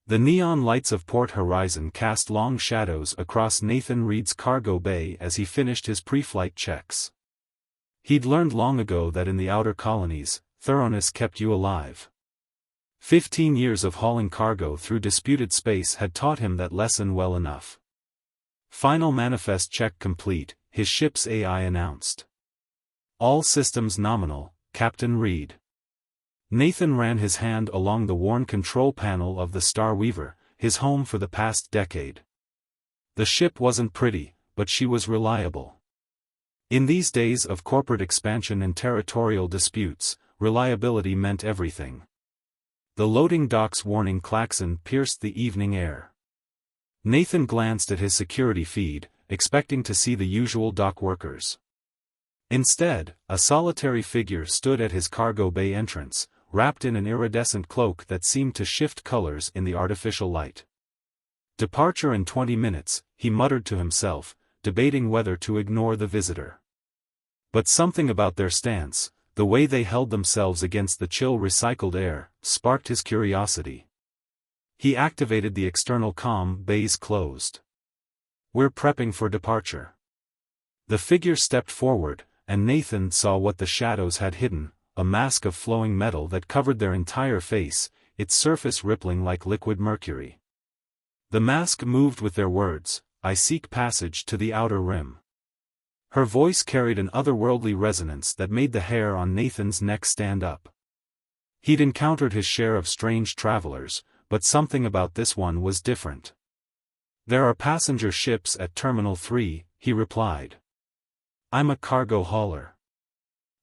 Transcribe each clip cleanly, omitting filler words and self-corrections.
The neon lights of Port Horizon cast long shadows across Nathan Reed's cargo bay as he finished his pre-flight checks. He'd learned long ago that in the outer colonies, thoroughness kept you alive. 15 years of hauling cargo through disputed space had taught him that lesson well enough. Final manifest check complete, his ship's AI announced. All systems nominal, Captain Reed. Nathan ran his hand along the worn control panel of the Star Weaver, his home for the past decade. The ship wasn't pretty, but she was reliable. In these days of corporate expansion and territorial disputes, reliability meant everything. The loading dock's warning klaxon pierced the evening air. Nathan glanced at his security feed, expecting to see the usual dock workers. Instead, a solitary figure stood at his cargo bay entrance, wrapped in an iridescent cloak that seemed to shift colors in the artificial light. Departure in 20 minutes, he muttered to himself, debating whether to ignore the visitor. But something about their stance, the way they held themselves against the chill recycled air, sparked his curiosity. He activated the external comm bays closed. "We're prepping for departure." The figure stepped forward, and Nathan saw what the shadows had hidden, a mask of flowing metal that covered their entire face, its surface rippling like liquid mercury. The mask moved with their words, "I seek passage to the outer rim." Her voice carried an otherworldly resonance that made the hair on Nathan's neck stand up. He'd encountered his share of strange travelers, but something about this one was different. "There are passenger ships at Terminal 3, he replied. "I'm a cargo hauler.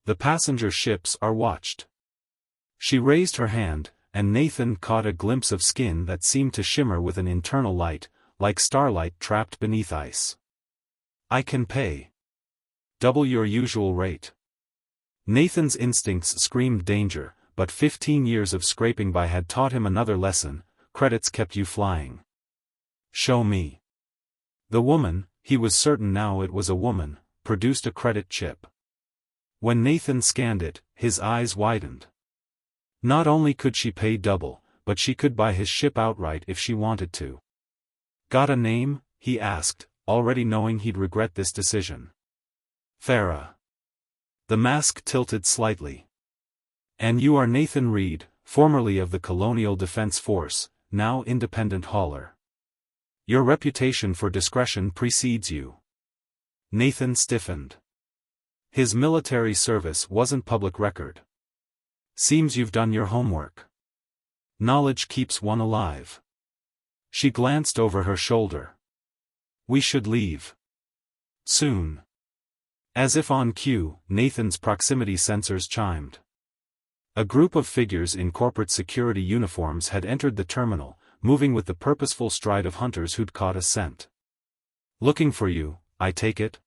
The passenger ships are watched." She raised her hand, and Nathan caught a glimpse of skin that seemed to shimmer with an internal light, like starlight trapped beneath ice. "I can pay double your usual rate." Nathan's instincts screamed danger, but 15 years of scraping by had taught him another lesson: credits kept you flying. "Show me." The woman, he was certain now it was a woman, produced a credit chip. When Nathan scanned it, his eyes widened. Not only could she pay double, but she could buy his ship outright if she wanted to. "Got a name?" he asked, already knowing he'd regret this decision. "Farah." The mask tilted slightly. "And you are Nathan Reed, formerly of the Colonial Defense Force, now independent hauler. Your reputation for discretion precedes you." Nathan stiffened. His military service wasn't public record. "Seems you've done your homework. Knowledge keeps one alive." She glanced over her shoulder. "We should leave soon." As if on cue, Nathan's proximity sensors chimed. A group of figures in corporate security uniforms had entered the terminal, moving with the purposeful stride of hunters who'd caught a scent. "Looking for you, I take it?"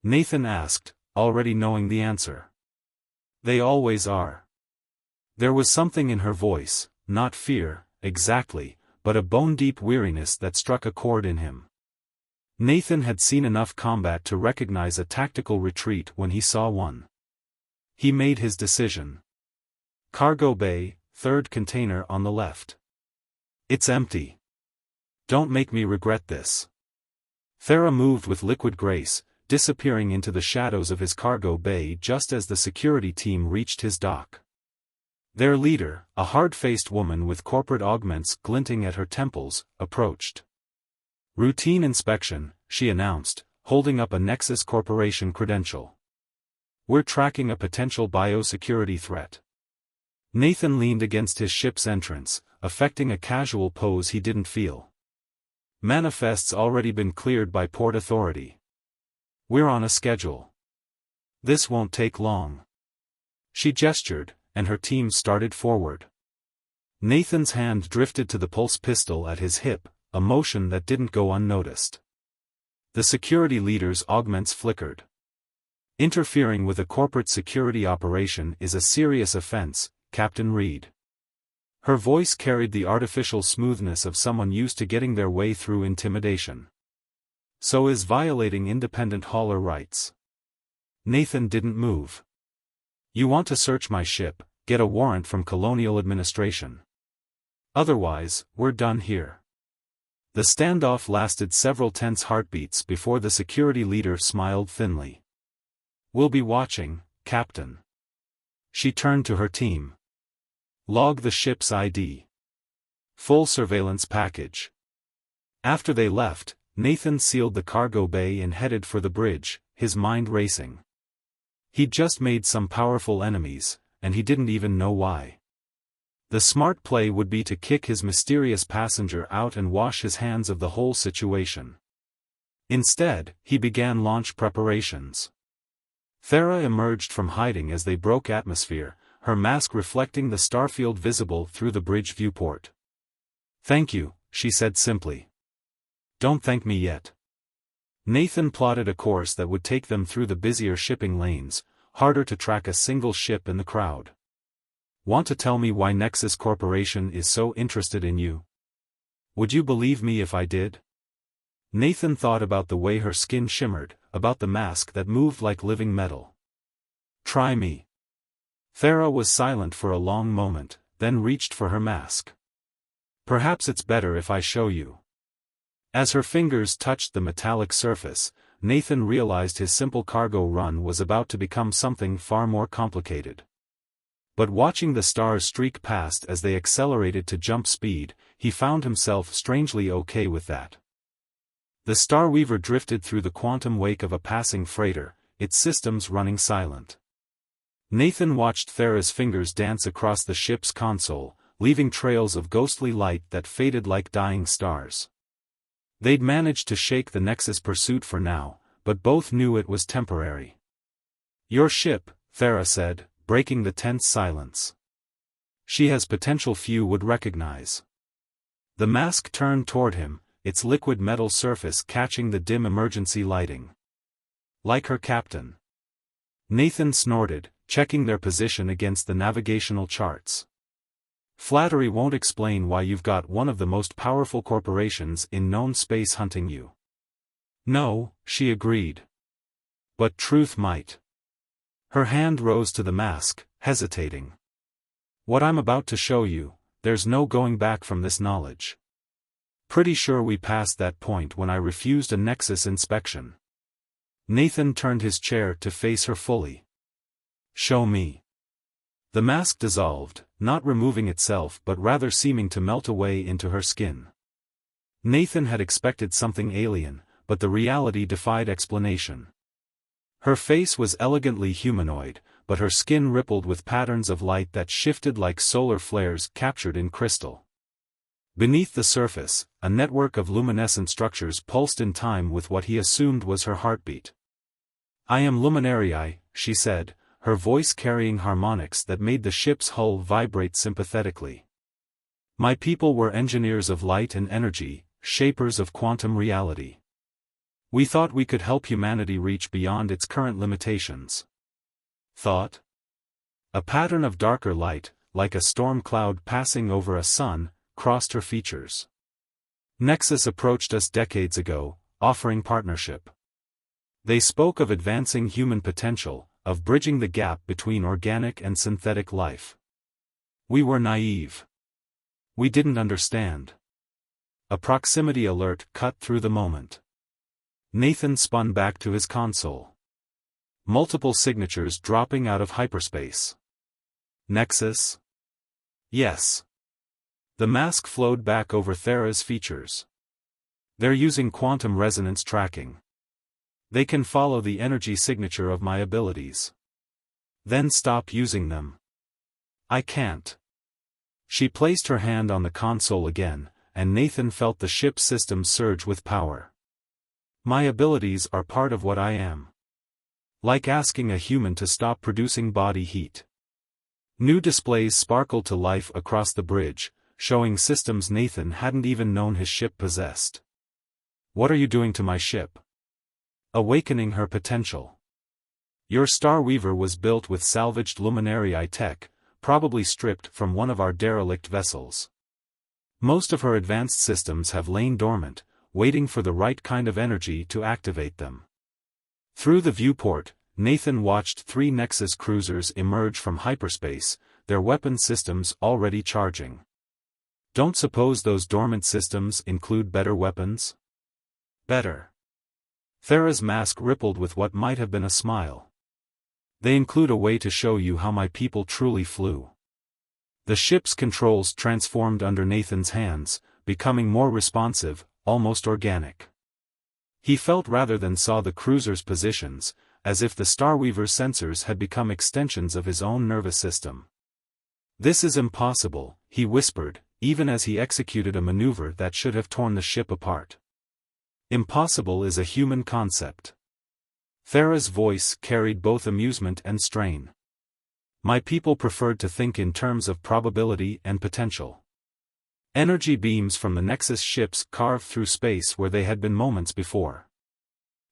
Nathan asked, already knowing the answer. "They always are." There was something in her voice, not fear, exactly, but a bone-deep weariness that struck a chord in him. Nathan had seen enough combat to recognize a tactical retreat when he saw one. He made his decision. "Cargo bay, third container on the left. It's empty. Don't make me regret this." Farah moved with liquid grace, disappearing into the shadows of his cargo bay just as the security team reached his dock. Their leader, a hard-faced woman with corporate augments glinting at her temples, approached. "Routine inspection," she announced, holding up a Nexus Corporation credential. "We're tracking a potential biosecurity threat." Nathan leaned against his ship's entrance, affecting a casual pose he didn't feel. "Manifest's already been cleared by Port Authority. We're on a schedule. This won't take long." She gestured, and her team started forward. Nathan's hand drifted to the pulse pistol at his hip, a motion that didn't go unnoticed. The security leader's augments flickered. "Interfering with a corporate security operation is a serious offense, Captain Reed." Her voice carried the artificial smoothness of someone used to getting their way through intimidation. "So is violating independent hauler rights." Nathan didn't move. "You want to search my ship, get a warrant from Colonial Administration." Otherwise, we're done here. The standoff lasted several tense heartbeats before the security leader smiled thinly. We'll be watching, Captain. She turned to her team. Log the ship's ID. Full surveillance package. After they left, Nathan sealed the cargo bay and headed for the bridge, his mind racing. He'd just made some powerful enemies, and he didn't even know why. The smart play would be to kick his mysterious passenger out and wash his hands of the whole situation. Instead, he began launch preparations. Thera emerged from hiding as they broke atmosphere, her mask reflecting the starfield visible through the bridge viewport. "Thank you," she said simply. "Don't thank me yet." Nathan plotted a course that would take them through the busier shipping lanes, harder to track a single ship in the crowd. "Want to tell me why Nexus Corporation is so interested in you? Would you believe me if I did?" Nathan thought about the way her skin shimmered, about the mask that moved like living metal. "Try me." Thera was silent for a long moment, then reached for her mask. "Perhaps it's better if I show you." As her fingers touched the metallic surface, Nathan realized his simple cargo run was about to become something far more complicated. But watching the stars streak past as they accelerated to jump speed, he found himself strangely okay with that. The Starweaver drifted through the quantum wake of a passing freighter, its systems running silent. Nathan watched Thera's fingers dance across the ship's console, leaving trails of ghostly light that faded like dying stars. They'd managed to shake the Nexus pursuit for now, but both knew it was temporary. "Your ship," Thera said, breaking the tense silence. "She has potential few would recognize." The mask turned toward him, its liquid metal surface catching the dim emergency lighting. "Like her captain." Nathan snorted, checking their position against the navigational charts. "Flattery won't explain why you've got one of the most powerful corporations in known space hunting you." "No," she agreed. "But truth might." Her hand rose to the mask, hesitating. "What I'm about to show you, there's no going back from this knowledge. Pretty sure we passed that point when I refused a Nexus inspection." Nathan turned his chair to face her fully. "Show me." The mask dissolved, not removing itself but rather seeming to melt away into her skin. Nathan had expected something alien, but the reality defied explanation. Her face was elegantly humanoid, but her skin rippled with patterns of light that shifted like solar flares captured in crystal. Beneath the surface, a network of luminescent structures pulsed in time with what he assumed was her heartbeat. "I am Luminarii," she said, her voice carrying harmonics that made the ship's hull vibrate sympathetically. "My people were engineers of light and energy, shapers of quantum reality. We thought we could help humanity reach beyond its current limitations." Thought? A pattern of darker light, like a storm cloud passing over a sun, crossed her features. "Nexus approached us decades ago, offering partnership. They spoke of advancing human potential, of bridging the gap between organic and synthetic life. We were naive. We didn't understand." A proximity alert cut through the moment. Nathan spun back to his console. Multiple signatures dropping out of hyperspace. "Nexus?" "Yes." The mask flowed back over Thera's features. "They're using quantum resonance tracking. They can follow the energy signature of my abilities. Then stop using them." "I can't." She placed her hand on the console again, and Nathan felt the ship's systems surge with power. "My abilities are part of what I am." Like asking a human to stop producing body heat. New displays sparkled to life across the bridge, showing systems Nathan hadn't even known his ship possessed. "What are you doing to my ship?" "Awakening her potential. Your Starweaver was built with salvaged Luminarii tech, probably stripped from one of our derelict vessels. Most of her advanced systems have lain dormant, waiting for the right kind of energy to activate them." Through the viewport, Nathan watched 3 Nexus cruisers emerge from hyperspace, their weapon systems already charging. Don't suppose those dormant systems include better weapons? Better. Thera's mask rippled with what might have been a smile. They include a way to show you how my people truly flew. The ship's controls transformed under Nathan's hands, becoming more responsive, almost organic. He felt rather than saw the cruiser's positions, as if the Starweaver's sensors had become extensions of his own nervous system. This is impossible, he whispered, even as he executed a maneuver that should have torn the ship apart. Impossible is a human concept. Thera's voice carried both amusement and strain. My people preferred to think in terms of probability and potential. Energy beams from the Nexus ships carved through space where they had been moments before.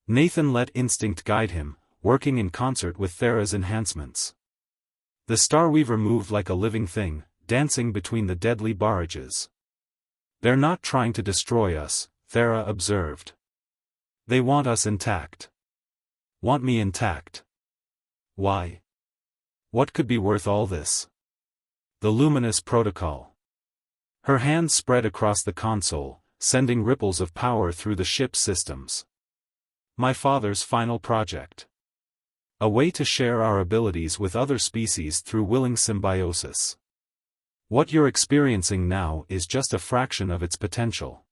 Nathan let instinct guide him, working in concert with Thera's enhancements. The Starweaver moved like a living thing, dancing between the deadly barrages. They're not trying to destroy us, Thera observed. They want us intact. Want me intact? Why? What could be worth all this? The luminous protocol. Her hands spread across the console, sending ripples of power through the ship's systems. My father's final project. A way to share our abilities with other species through willing symbiosis. What you're experiencing now is just a fraction of its potential.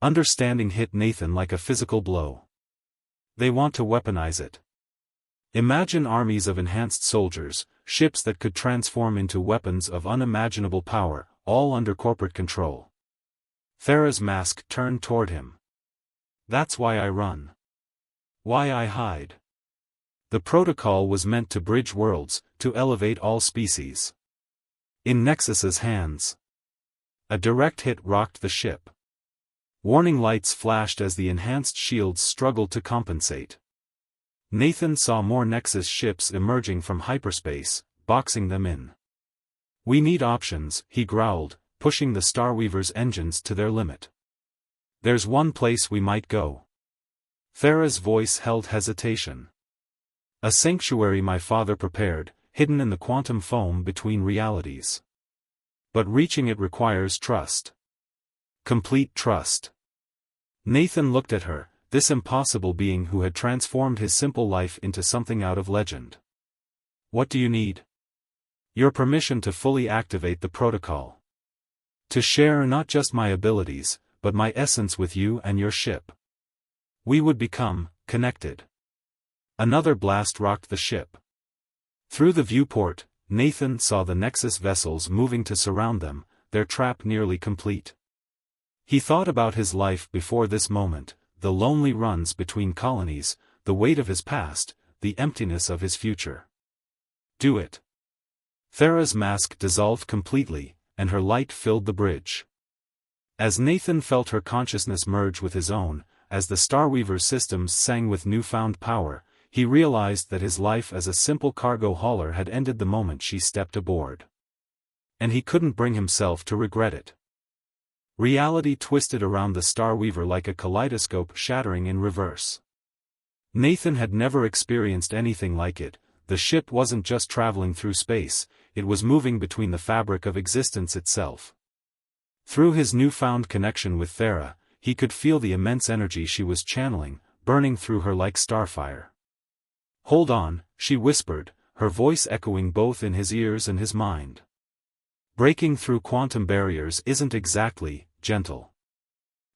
Understanding hit Nathan like a physical blow. They want to weaponize it. Imagine armies of enhanced soldiers, ships that could transform into weapons of unimaginable power, all under corporate control. Thera's mask turned toward him. That's why I run. Why I hide. The protocol was meant to bridge worlds, to elevate all species. In Nexus's hands. A direct hit rocked the ship. Warning lights flashed as the enhanced shields struggled to compensate. Nathan saw more Nexus ships emerging from hyperspace, boxing them in. We need options, he growled, pushing the Starweaver's engines to their limit. There's one place we might go. Thera's voice held hesitation. A sanctuary my father prepared, hidden in the quantum foam between realities. But reaching it requires trust. Complete trust. Nathan looked at her, this impossible being who had transformed his simple life into something out of legend. What do you need? Your permission to fully activate the protocol. To share not just my abilities, but my essence with you and your ship. We would become connected. Another blast rocked the ship. Through the viewport, Nathan saw the Nexus vessels moving to surround them, their trap nearly complete. He thought about his life before this moment, the lonely runs between colonies, the weight of his past, the emptiness of his future. Do it. Thera's mask dissolved completely, and her light filled the bridge. As Nathan felt her consciousness merge with his own, as the Starweaver's systems sang with newfound power, he realized that his life as a simple cargo hauler had ended the moment she stepped aboard. And he couldn't bring himself to regret it. Reality twisted around the Starweaver like a kaleidoscope shattering in reverse. Nathan had never experienced anything like it. The ship wasn't just traveling through space, it was moving between the fabric of existence itself. Through his newfound connection with Thera, he could feel the immense energy she was channeling, burning through her like starfire. Hold on, she whispered, her voice echoing both in his ears and his mind. Breaking through quantum barriers isn't exactly gentle.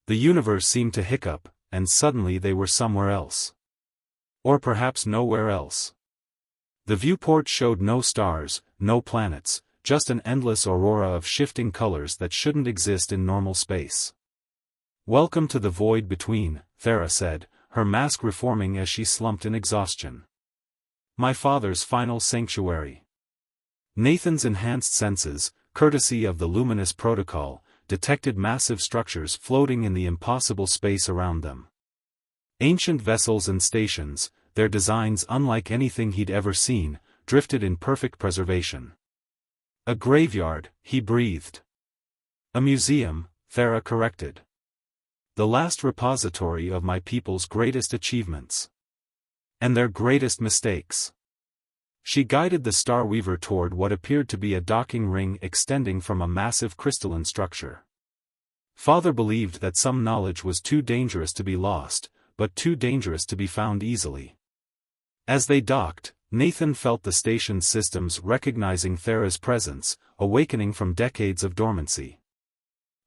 The universe seemed to hiccup, and suddenly they were somewhere else. Or perhaps nowhere else. The viewport showed no stars, no planets, just an endless aurora of shifting colors that shouldn't exist in normal space. Welcome to the void between, Thera said, her mask reforming as she slumped in exhaustion. My father's final sanctuary. Nathan's enhanced senses, courtesy of the luminous protocol, detected massive structures floating in the impossible space around them. Ancient vessels and stations, their designs unlike anything he'd ever seen, drifted in perfect preservation. A graveyard, he breathed. A museum, Thera corrected. The last repository of my people's greatest achievements. And their greatest mistakes. She guided the Star Weaver toward what appeared to be a docking ring extending from a massive crystalline structure. Father believed that some knowledge was too dangerous to be lost, but too dangerous to be found easily. As they docked, Nathan felt the station's systems recognizing Thera's presence, awakening from decades of dormancy.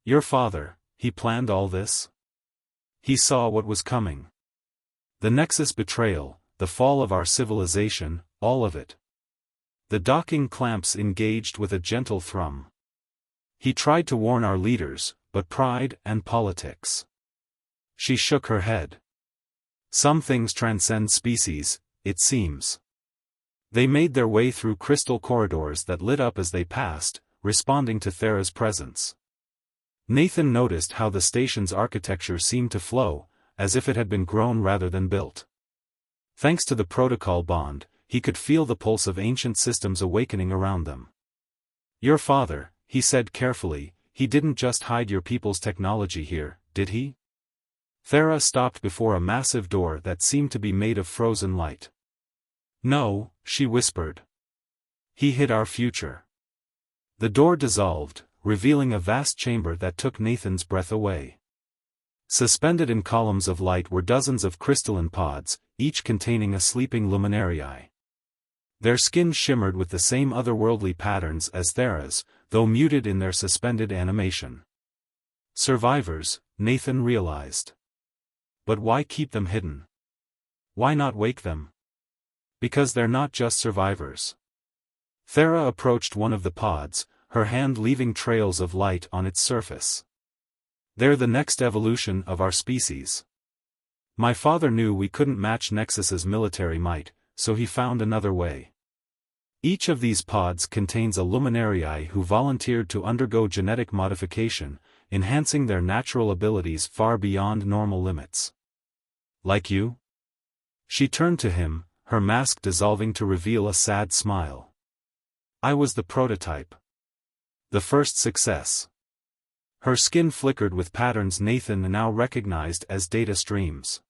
Your father, he planned all this? He saw what was coming. The Nexus betrayal, the fall of our civilization, all of it. The docking clamps engaged with a gentle thrum. He tried to warn our leaders, but pride and politics. She shook her head. Some things transcend species, it seems. They made their way through crystal corridors that lit up as they passed, responding to Thera's presence. Nathan noticed how the station's architecture seemed to flow, as if it had been grown rather than built. Thanks to the protocol bond, he could feel the pulse of ancient systems awakening around them. Your father, he said carefully, he didn't just hide your people's technology here, did he? Thera stopped before a massive door that seemed to be made of frozen light. No, she whispered. He hid our future. The door dissolved, revealing a vast chamber that took Nathan's breath away. Suspended in columns of light were dozens of crystalline pods, each containing a sleeping luminary. Their skin shimmered with the same otherworldly patterns as Thera's, though muted in their suspended animation. Survivors, Nathan realized. But why keep them hidden? Why not wake them? Because they're not just survivors. Thera approached one of the pods, her hand leaving trails of light on its surface. They're the next evolution of our species. My father knew we couldn't match Nexus's military might, so he found another way. Each of these pods contains a luminary who volunteered to undergo genetic modification, enhancing their natural abilities far beyond normal limits. Like you? She turned to him, her mask dissolving to reveal a sad smile. I was the prototype. The first success. Her skin flickered with patterns Nathan now recognized as data streams.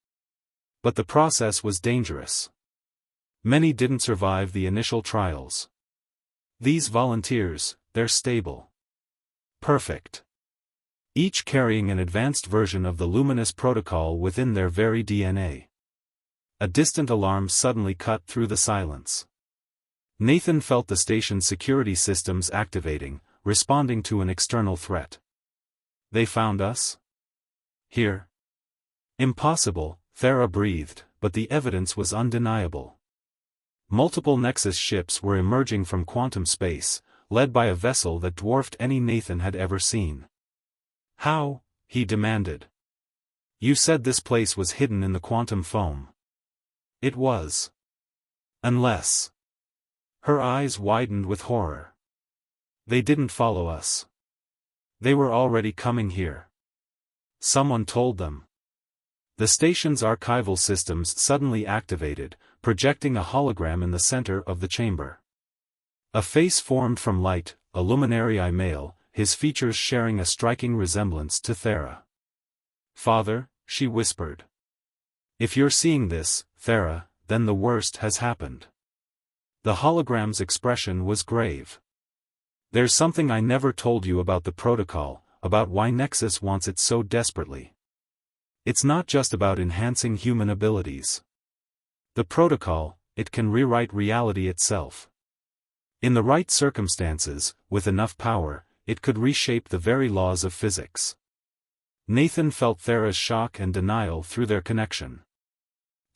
But the process was dangerous. Many didn't survive the initial trials. These volunteers, they're stable. Perfect. Each carrying an advanced version of the luminous protocol within their very DNA. A distant alarm suddenly cut through the silence. Nathan felt the station's security systems activating, responding to an external threat. They found us? Here? Impossible, Thera breathed, but the evidence was undeniable. Multiple Nexus ships were emerging from quantum space, led by a vessel that dwarfed any Nathan had ever seen. How? He demanded. You said this place was hidden in the quantum foam. It was. Unless. Her eyes widened with horror. They didn't follow us. They were already coming here. Someone told them. The station's archival systems suddenly activated, projecting a hologram in the center of the chamber. A face formed from light, a luminary male, his features sharing a striking resemblance to Thera. Father, she whispered. If you're seeing this, Thera, then the worst has happened. The hologram's expression was grave. There's something I never told you about the protocol, about why Nexus wants it so desperately. It's not just about enhancing human abilities. The protocol, it can rewrite reality itself. In the right circumstances, with enough power, it could reshape the very laws of physics. Nathan felt Thera's shock and denial through their connection.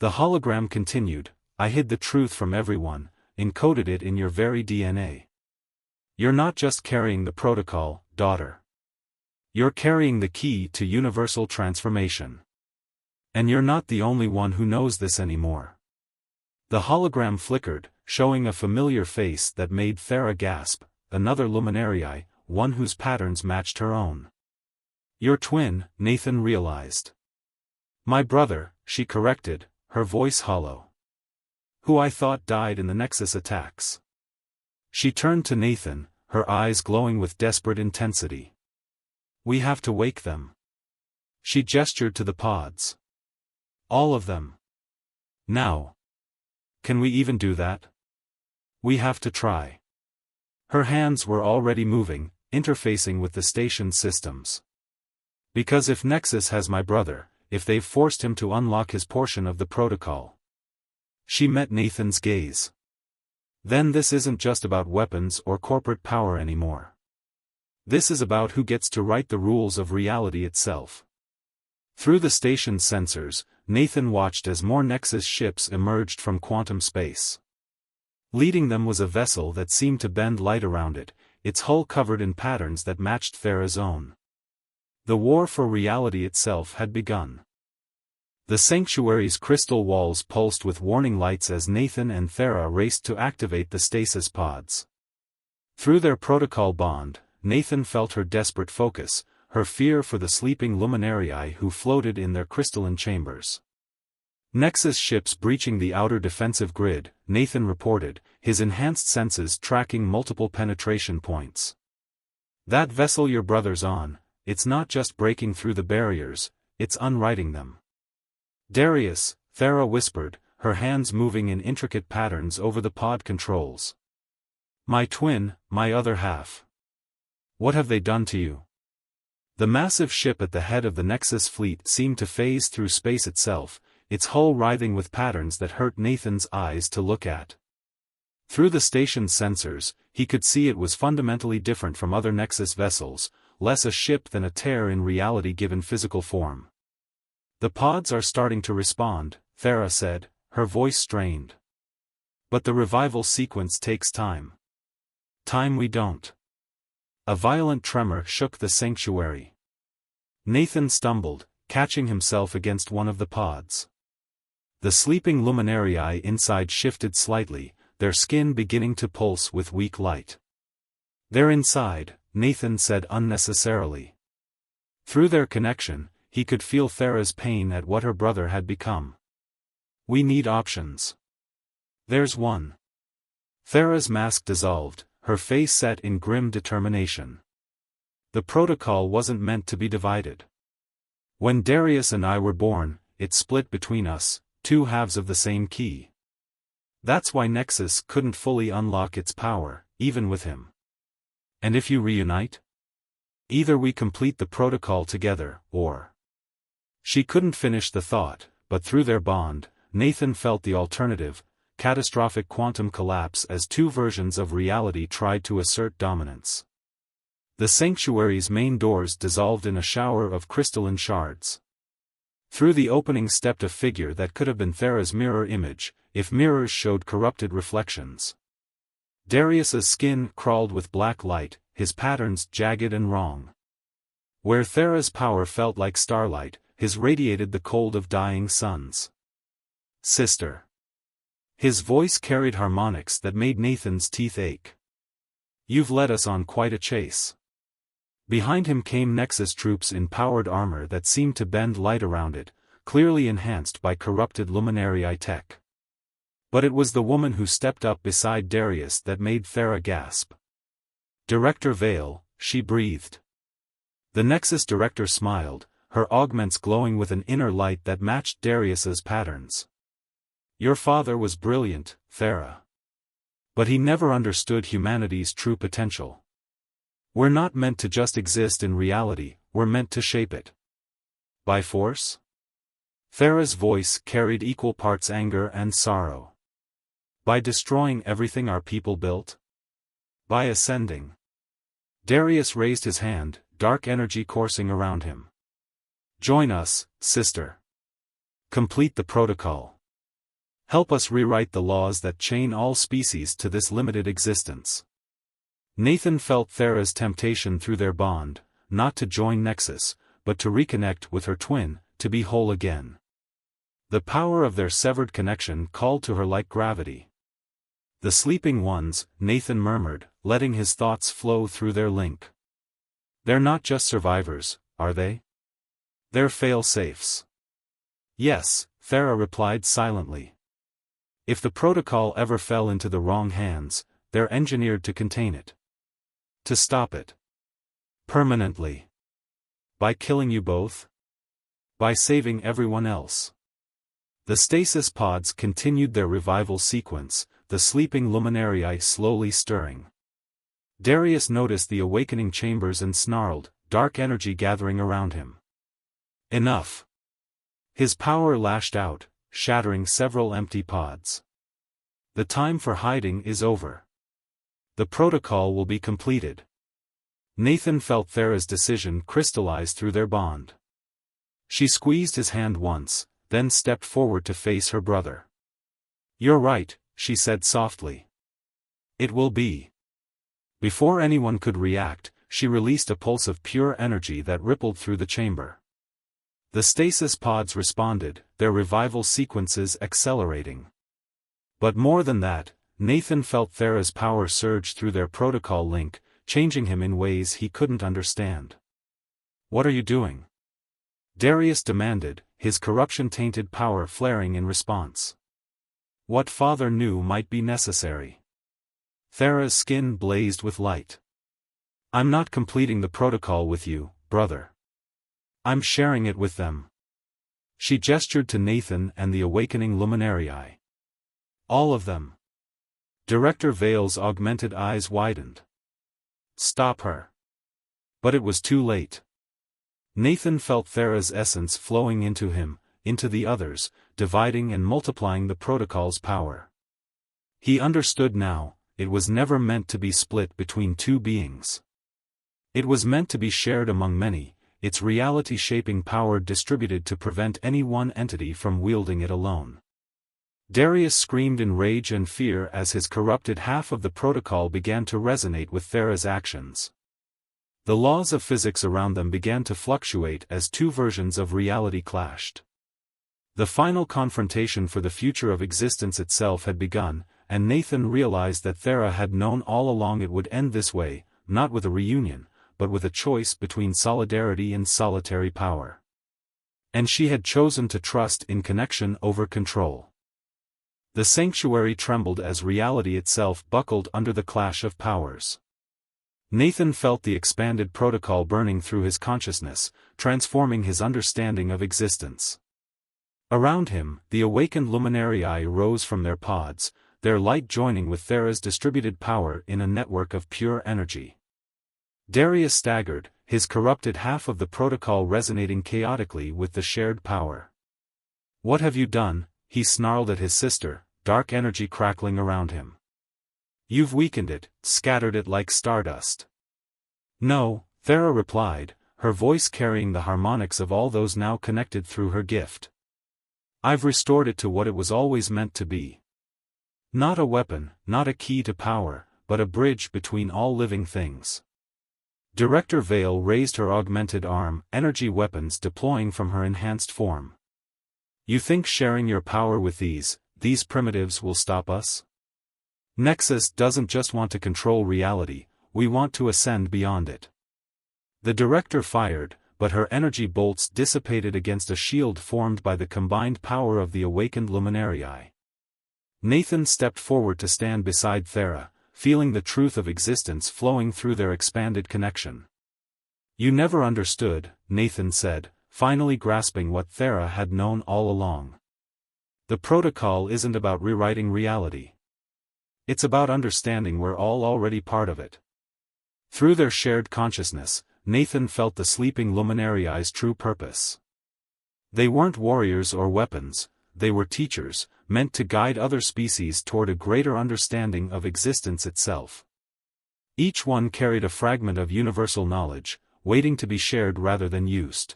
The hologram continued, I hid the truth from everyone, encoded it in your very DNA. You're not just carrying the protocol, daughter. You're carrying the key to universal transformation. And you're not the only one who knows this anymore. The hologram flickered, showing a familiar face that made Thera gasp, another luminary, one whose patterns matched her own. Your twin, Nathan realized. My brother, she corrected, her voice hollow. Who I thought died in the Nexus attacks. She turned to Nathan, her eyes glowing with desperate intensity. We have to wake them. She gestured to the pods. All of them. Now. Can we even do that? We have to try. Her hands were already moving, interfacing with the station systems. Because if Nexus has my brother, if they've forced him to unlock his portion of the protocol. She met Nathan's gaze. Then this isn't just about weapons or corporate power anymore. This is about who gets to write the rules of reality itself. Through the station's sensors, Nathan watched as more Nexus ships emerged from quantum space. Leading them was a vessel that seemed to bend light around it, its hull covered in patterns that matched Thera's own. The war for reality itself had begun. The sanctuary's crystal walls pulsed with warning lights as Nathan and Thera raced to activate the stasis pods. Through their protocol bond, Nathan felt her desperate focus, her fear for the sleeping luminarii who floated in their crystalline chambers. Nexus ships breaching the outer defensive grid, Nathan reported, his enhanced senses tracking multiple penetration points. That vessel your brother's on, it's not just breaking through the barriers, it's unwriting them. Darius, Thera whispered, her hands moving in intricate patterns over the pod controls. My twin, my other half. What have they done to you? The massive ship at the head of the Nexus fleet seemed to phase through space itself, its hull writhing with patterns that hurt Nathan's eyes to look at. Through the station's sensors, he could see it was fundamentally different from other Nexus vessels, less a ship than a tear in reality given physical form. The pods are starting to respond, Thera said, her voice strained. But the revival sequence takes time. Time we don't. A violent tremor shook the sanctuary. Nathan stumbled, catching himself against one of the pods. The sleeping luminarii inside shifted slightly, their skin beginning to pulse with weak light. They're inside, Nathan said unnecessarily. Through their connection, he could feel Thera's pain at what her brother had become. We need options. There's one. Thera's mask dissolved, her face set in grim determination. The protocol wasn't meant to be divided. When Darius and I were born, it split between us, two halves of the same key. That's why Nexus couldn't fully unlock its power, even with him. And if you reunite? Either we complete the protocol together, or... She couldn't finish the thought, but through their bond, Nathan felt the alternative, catastrophic quantum collapse as two versions of reality tried to assert dominance. The sanctuary's main doors dissolved in a shower of crystalline shards. Through the opening stepped a figure that could have been Thera's mirror image, if mirrors showed corrupted reflections. Darius's skin crawled with black light, his patterns jagged and wrong. Where Thera's power felt like starlight, his radiated the cold of dying suns. Sister. His voice carried harmonics that made Nathan's teeth ache. You've led us on quite a chase. Behind him came Nexus troops in powered armor that seemed to bend light around it, clearly enhanced by corrupted luminarii tech. But it was the woman who stepped up beside Darius that made Thera gasp. Director Vale, she breathed. The Nexus director smiled, her augments glowing with an inner light that matched Darius's patterns. Your father was brilliant, Thera. But he never understood humanity's true potential. We're not meant to just exist in reality, we're meant to shape it. By force? Thera's voice carried equal parts anger and sorrow. By destroying everything our people built? By ascending. Darius raised his hand, dark energy coursing around him. Join us, sister. Complete the protocol. Help us rewrite the laws that chain all species to this limited existence. Nathan felt Thera's temptation through their bond, not to join Nexus, but to reconnect with her twin, to be whole again. The power of their severed connection called to her like gravity. The sleeping ones, Nathan murmured, letting his thoughts flow through their link. They're not just survivors, are they? They're fail-safes. Yes, Thera replied silently. If the protocol ever fell into the wrong hands, they're engineered to contain it. To stop it. Permanently. By killing you both? By saving everyone else. The stasis pods continued their revival sequence, the sleeping luminariae slowly stirring. Darius noticed the awakening chambers and snarled, dark energy gathering around him. Enough! His power lashed out, shattering several empty pods. The time for hiding is over. The protocol will be completed. Nathan felt Thera's decision crystallize through their bond. She squeezed his hand once, then stepped forward to face her brother. "You're right," she said softly. "It will be." Before anyone could react, she released a pulse of pure energy that rippled through the chamber. The stasis pods responded, their revival sequences accelerating. But more than that, Nathan felt Thera's power surge through their protocol link, changing him in ways he couldn't understand. "What are you doing?" Darius demanded, his corruption-tainted power flaring in response. What father knew might be necessary. Thera's skin blazed with light. "I'm not completing the protocol with you, brother. I'm sharing it with them." She gestured to Nathan and the awakening luminariae. "All of them." Director Vale's augmented eyes widened. "Stop her." But it was too late. Nathan felt Thera's essence flowing into him, into the others, dividing and multiplying the protocol's power. He understood now, it was never meant to be split between two beings. It was meant to be shared among many, its reality-shaping power distributed to prevent any one entity from wielding it alone. Darius screamed in rage and fear as his corrupted half of the protocol began to resonate with Thera's actions. The laws of physics around them began to fluctuate as two versions of reality clashed. The final confrontation for the future of existence itself had begun, and Nathan realized that Thera had known all along it would end this way, not with a reunion, but with a choice between solidarity and solitary power. And she had chosen to trust in connection over control. The sanctuary trembled as reality itself buckled under the clash of powers. Nathan felt the expanded protocol burning through his consciousness, transforming his understanding of existence. Around him, the awakened luminariae rose from their pods, their light joining with Thera's distributed power in a network of pure energy. Darius staggered, his corrupted half of the protocol resonating chaotically with the shared power. "What have you done?" he snarled at his sister, dark energy crackling around him. "You've weakened it, scattered it like stardust." "No," Thera replied, her voice carrying the harmonics of all those now connected through her gift. "I've restored it to what it was always meant to be. Not a weapon, not a key to power, but a bridge between all living things." Director Vale raised her augmented arm, energy weapons deploying from her enhanced form. "You think sharing your power with these primitives will stop us? Nexus doesn't just want to control reality, we want to ascend beyond it." The director fired, but her energy bolts dissipated against a shield formed by the combined power of the awakened luminariae. Nathan stepped forward to stand beside Thera, feeling the truth of existence flowing through their expanded connection. "You never understood," Nathan said, finally grasping what Thera had known all along. "The protocol isn't about rewriting reality. It's about understanding we're all already part of it." Through their shared consciousness, Nathan felt the sleeping luminariae's true purpose. They weren't warriors or weapons, they were teachers, meant to guide other species toward a greater understanding of existence itself. Each one carried a fragment of universal knowledge, waiting to be shared rather than used.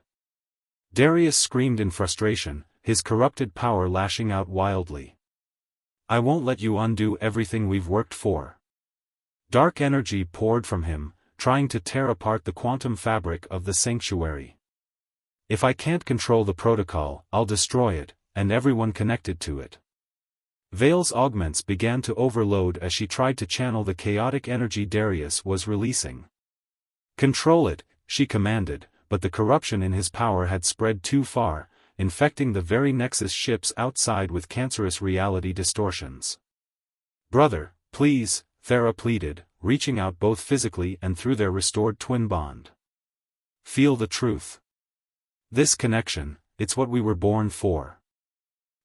Darius screamed in frustration, his corrupted power lashing out wildly. "I won't let you undo everything we've worked for." Dark energy poured from him, trying to tear apart the quantum fabric of the sanctuary. "If I can't control the protocol, I'll destroy it, and everyone connected to it." Vale's augments began to overload as she tried to channel the chaotic energy Darius was releasing. "Control it," she commanded, but the corruption in his power had spread too far, infecting the very Nexus ships outside with cancerous reality distortions. "Brother, please," Thera pleaded, reaching out both physically and through their restored twin bond. "Feel the truth. This connection, it's what we were born for.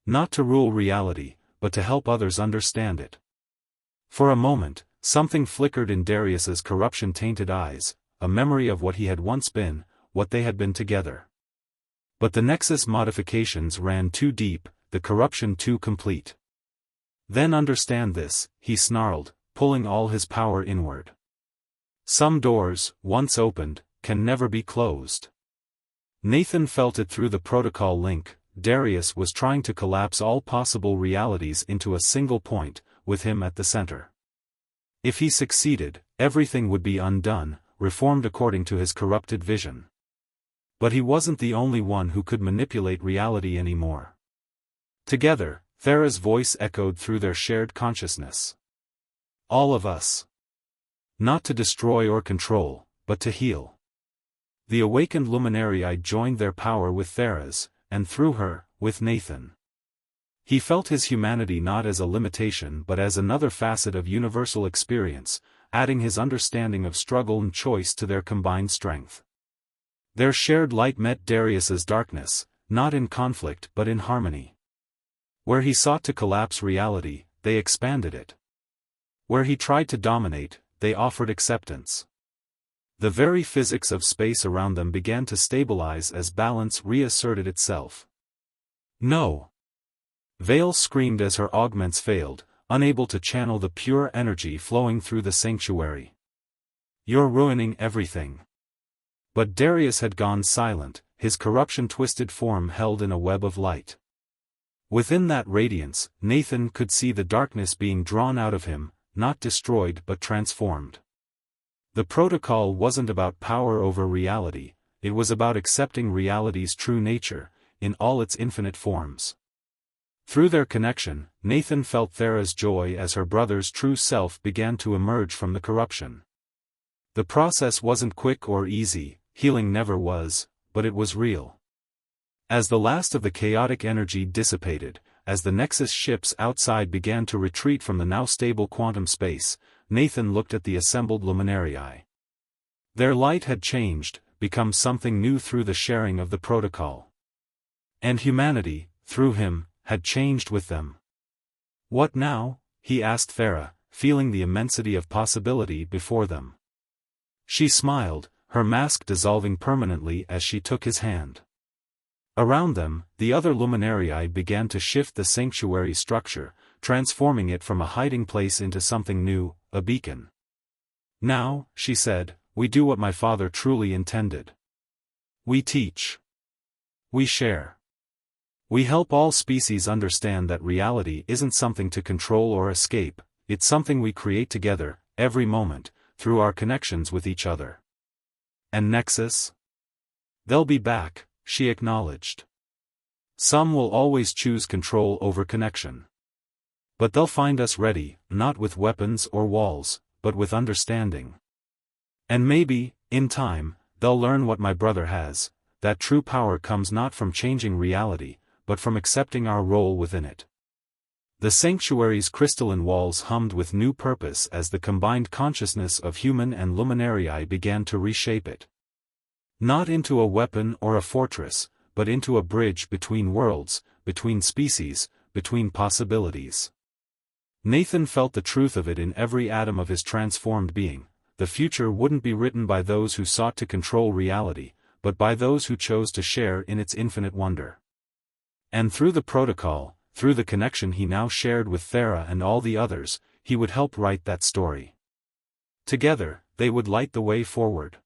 Not to rule reality, but to help others understand it." For a moment, something flickered in Darius's corruption-tainted eyes, a memory of what he had once been, what they had been together. But the Nexus modifications ran too deep, the corruption too complete. Then understand this, he snarled, pulling all his power inward. Some doors, once opened, can never be closed. Nathan felt it through the protocol link. Darius was trying to collapse all possible realities into a single point, with him at the center. If he succeeded, everything would be undone, reformed according to his corrupted vision. But he wasn't the only one who could manipulate reality anymore. Together, Thera's voice echoed through their shared consciousness. All of us. Not to destroy or control, but to heal. The awakened Luminarii joined their power with Thera's, and through her, with Nathan. He felt his humanity not as a limitation but as another facet of universal experience, adding his understanding of struggle and choice to their combined strength. Their shared light met Darius's darkness, not in conflict but in harmony. Where he sought to collapse reality, they expanded it. Where he tried to dominate, they offered acceptance. The very physics of space around them began to stabilize as balance reasserted itself. No! Vale screamed as her augments failed, unable to channel the pure energy flowing through the sanctuary. You're ruining everything. But Darius had gone silent, his corruption-twisted form held in a web of light. Within that radiance, Nathan could see the darkness being drawn out of him, not destroyed but transformed. The protocol wasn't about power over reality, it was about accepting reality's true nature, in all its infinite forms. Through their connection, Nathan felt Thera's joy as her brother's true self began to emerge from the corruption. The process wasn't quick or easy, healing never was, but it was real. As the last of the chaotic energy dissipated, as the Nexus ships outside began to retreat from the now stable quantum space, Nathan looked at the assembled Luminarii. Their light had changed, become something new through the sharing of the protocol. And humanity, through him, had changed with them. What now? He asked Thera, feeling the immensity of possibility before them. She smiled, her mask dissolving permanently as she took his hand. Around them, the other Luminarii began to shift the sanctuary structure, transforming it from a hiding place into something new, a beacon. Now, she said, we do what my father truly intended. We teach. We share. We help all species understand that reality isn't something to control or escape, it's something we create together, every moment, through our connections with each other. And Nexus? They'll be back, she acknowledged. Some will always choose control over connection. But they'll find us ready, not with weapons or walls, but with understanding. And maybe, in time, they'll learn what my brother has, that true power comes not from changing reality, but from accepting our role within it. The sanctuary's crystalline walls hummed with new purpose as the combined consciousness of human and Luminarii began to reshape it. Not into a weapon or a fortress, but into a bridge between worlds, between species, between possibilities. Nathan felt the truth of it in every atom of his transformed being. The future wouldn't be written by those who sought to control reality, but by those who chose to share in its infinite wonder. And through the protocol, through the connection he now shared with Thera and all the others, he would help write that story. Together, they would light the way forward.